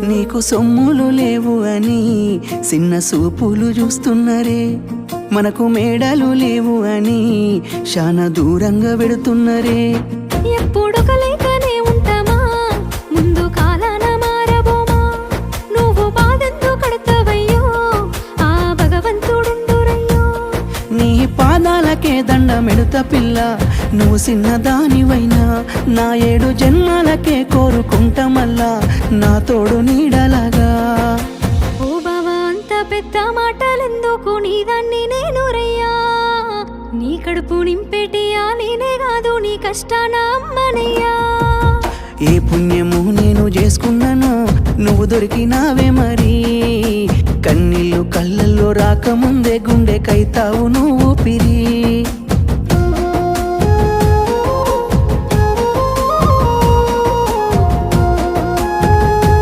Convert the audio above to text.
నీకు సొమ్ములు లేవు అని చిన్న సూపులు చూస్తున్నరే, మనకు మేడలు లేవు అని శానా దూరంగా పెడుతున్నరే. ఎప్పుడు కలైకనే ఉంటామా, ముందు కాలాన మారబోమా. నువ్వు బాధెందు కడతావయ్యో, ఆ భగవంతుడుండురయ్యో. నీ పాదాలకే దండమెడుత పిల్ల, నువ్వు చిన్నదానివైనా నా 7 జన్మాలకే కోరుకుంటా మల్లా నా తోడు నీడలాగా. ఓ బావా అంత పెద్ద మాటలెందుకు, నీదాన్ని నేను రయ్యా. నీ కడుపు నింపేటియా నేనే కాదు, నీ కష్టాన అమ్మనయ్యా. ఏ పుణ్యము నేను చేసుకున్నానో నువ్వు దొరికినావే మరి. కన్నీళ్ళు కళ్ళల్లో రాకముందే గుండెకైతావు నువ్వు పిరి.